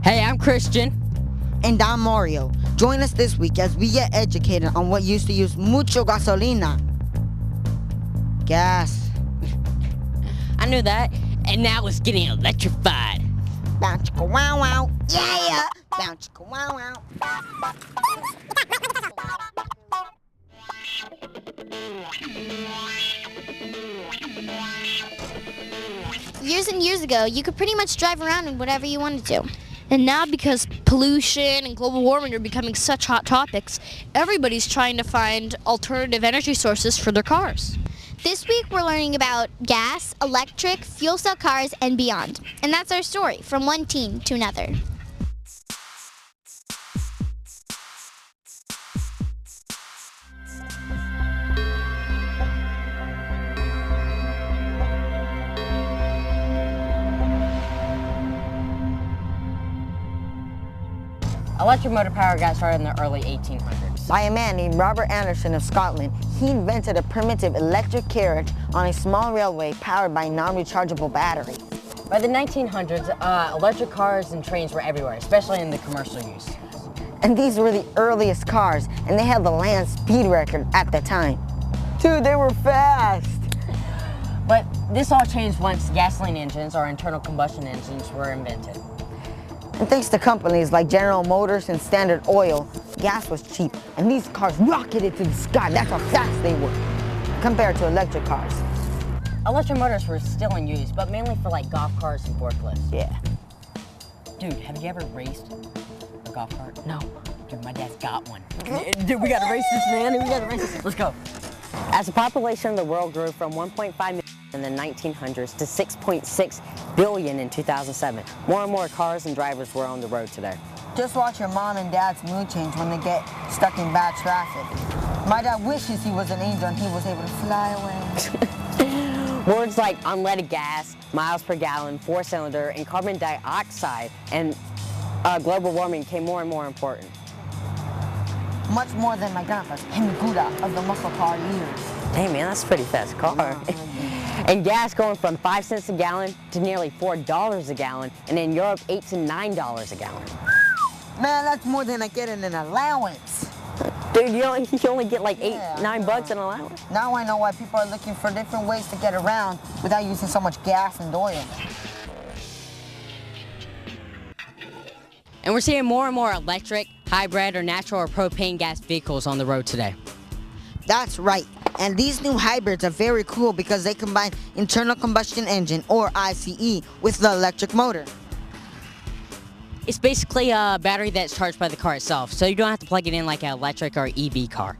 Hey, I'm Christian. And I'm Mario. Join us this week as we get educated on what used to use mucho gasolina. Gas. I knew that. And now it's getting electrified. Bow chicka wow wow. Yeah! Bow chicka wow wow. Years and years ago, you could pretty much drive around in whatever you wanted to. And now, because pollution and global warming are becoming such hot topics, everybody's trying to find alternative energy sources for their cars. This week, we're learning about gas, electric, fuel cell cars, and beyond. And that's our story, from one teen to another. Electric motor power got started in the early 1800s. By a man named Robert Anderson of Scotland, he invented a primitive electric carriage on a small railway powered by a non-rechargeable battery. By the 1900s, electric cars and trains were everywhere, especially in the commercial use. And these were the earliest cars, and they had the land speed record at the time. Dude, they were fast! But this all changed once gasoline engines, or internal combustion engines, were invented. And thanks to companies like General Motors and Standard Oil, gas was cheap, and these cars rocketed to the sky. That's how fast they were, compared to electric cars. Electric motors were still in use, but mainly for like golf carts and forklifts. Yeah. Dude, have you ever raced a golf cart? No. Dude, my dad's got one. Dude, we gotta race this, man. We gotta race this. Let's go. As the population of the world grew from 1.5 million in the 1900s to 6.6 billion in 2007, more and more cars and drivers were on the road today. Just watch your mom and dad's mood change when they get stuck in bad traffic. My dad wishes he was an angel and he was able to fly away. Words like unleaded gas, miles per gallon, four-cylinder, and carbon dioxide and global warming became more and more important. Much more than my grandpa's Himguda of the muscle car years. Hey man, that's a pretty fast car. And gas going from 5 cents a gallon to nearly $4 a gallon, and in Europe, $8 to $9 a gallon. Man, that's more than I get in an allowance. Dude, you only get like $9 in allowance? Now I know why people are looking for different ways to get around without using so much gas and oil. And we're seeing more and more electric, hybrid, or natural or propane gas vehicles on the road today. That's right. And these new hybrids are very cool because they combine internal combustion engine, or ICE, with the electric motor. It's basically a battery that's charged by the car itself, so you don't have to plug it in like an electric or EV car.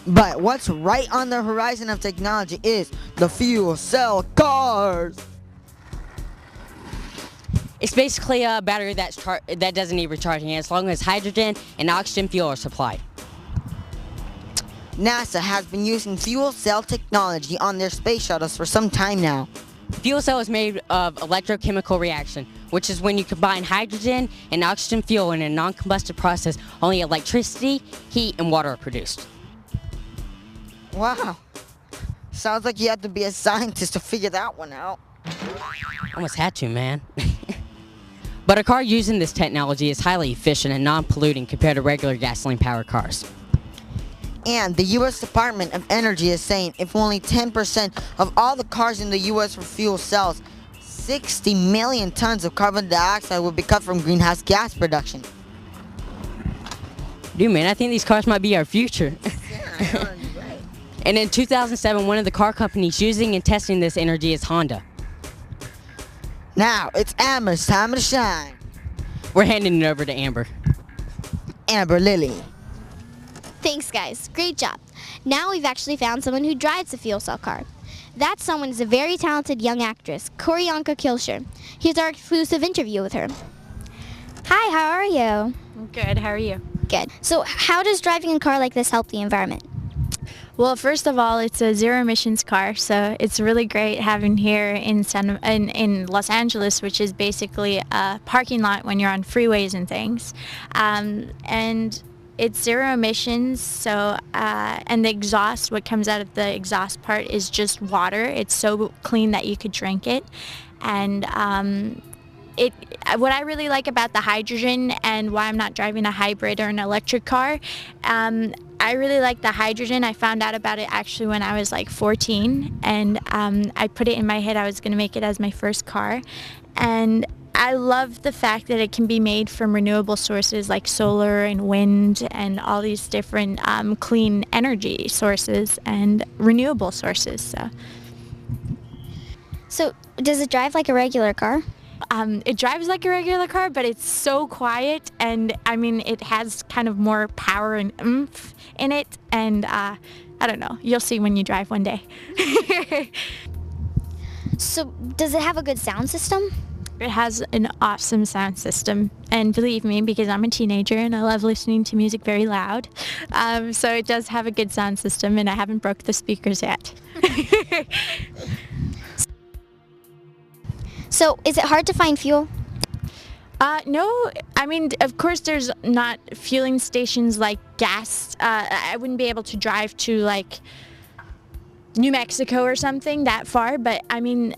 But what's right on the horizon of technology is the fuel cell cars. It's basically a battery that doesn't need recharging as long as hydrogen and oxygen fuel are supplied. NASA has been using fuel cell technology on their space shuttles for some time now. Fuel cell is made of electrochemical reaction, which is when you combine hydrogen and oxygen fuel in a non-combustive process, only electricity, heat, and water are produced. Wow. Sounds like you have to be a scientist to figure that one out. Almost had to, man. But a car using this technology is highly efficient and non-polluting compared to regular gasoline-powered cars. And the U.S. Department of Energy is saying if only 10% of all the cars in the U.S. were fuel cells, 60 million tons of carbon dioxide would be cut from greenhouse gas production. Dude, man, I think these cars might be our future. Yeah, you're right. And in 2007, one of the car companies using and testing this energy is Honda. Now, it's Amber's time to shine. We're handing it over to Amber. Amber Lily. Thanks, guys. Great job. Now we've actually found someone who drives a fuel cell car. That someone is a very talented young actress, Koryanka Kilsher. Here's our exclusive interview with her. Hi, how are you? Good, how are you? Good. So how does driving a car like this help the environment? Well, first of all, it's a zero emissions car, so it's really great having here in Los Angeles, which is basically a parking lot when you're on freeways and things. And it's zero emissions, so and the exhaust, what comes out of the exhaust part is just water. It's so clean that you could drink it, and what I really like about the hydrogen and why I'm not driving a hybrid or an electric car, I really like the hydrogen. I found out about it actually when I was like 14, and I put it in my head I was going to make it as my first car. And I love the fact that it can be made from renewable sources like solar and wind and all these different clean energy sources and renewable sources. So does it drive like a regular car? It drives like a regular car, but it's so quiet, and I mean, it has kind of more power and oomph in it, and I don't know, you'll see when you drive one day. So does it have a good sound system? It has an awesome sound system, and believe me, because I'm a teenager and I love listening to music very loud, so it does have a good sound system, and I haven't broke the speakers yet. So is it hard to find fuel? No, I mean, of course there's not fueling stations like gas. I wouldn't be able to drive to like New Mexico or something that far, but I mean,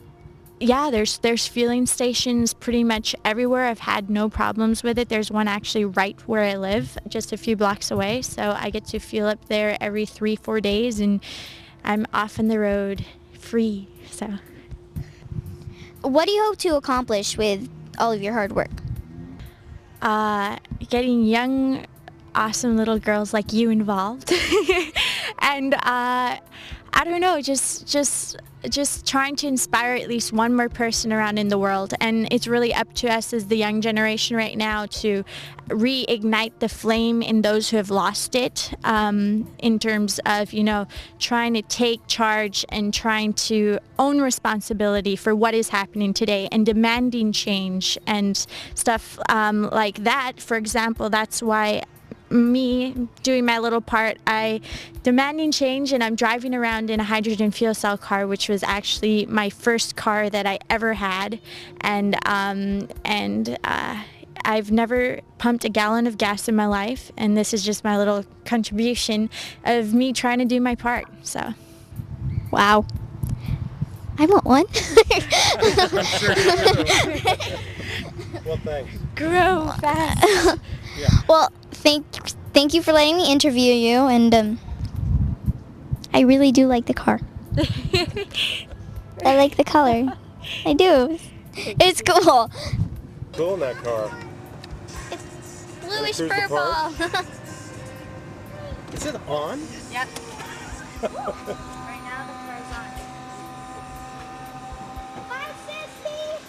yeah, there's fueling stations pretty much everywhere. I've had no problems with it. There's one actually right where I live, just a few blocks away, so I get to fuel up there every 3-4 days, and I'm off on the road free, so. What do you hope to accomplish with all of your hard work? Getting young, awesome little girls like you involved, and I don't know, just trying to inspire at least one more person around in the world. And it's really up to us as the young generation right now to reignite the flame in those who have lost it, in terms of, you know, trying to take charge and trying to own responsibility for what is happening today and demanding change and stuff like that. For example, that's why me doing my little part, I demanding change, and I'm driving around in a hydrogen fuel cell car, which was actually my first car that I ever had, and I've never pumped a gallon of gas in my life, and this is just my little contribution of me trying to do my part. So, Wow. I want one. Well, thanks. grow fast. Well, thank you for letting me interview you, and I really do like the car. I like the color. I do. It's cool. Cool in that car. It's bluish Cruise the purple. park? Is it on? Yep. Right now the car's on. Bye, sissy.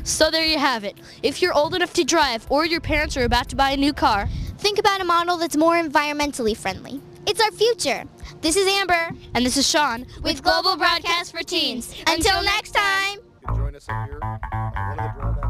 So there you have it. If you're old enough to drive or your parents are about to buy a new car, Think about a model that's more environmentally friendly. It's our future. This is Amber and this is Sean with Global Broadcast for Teens. Until next time. You can join us up here. One of the drawbacks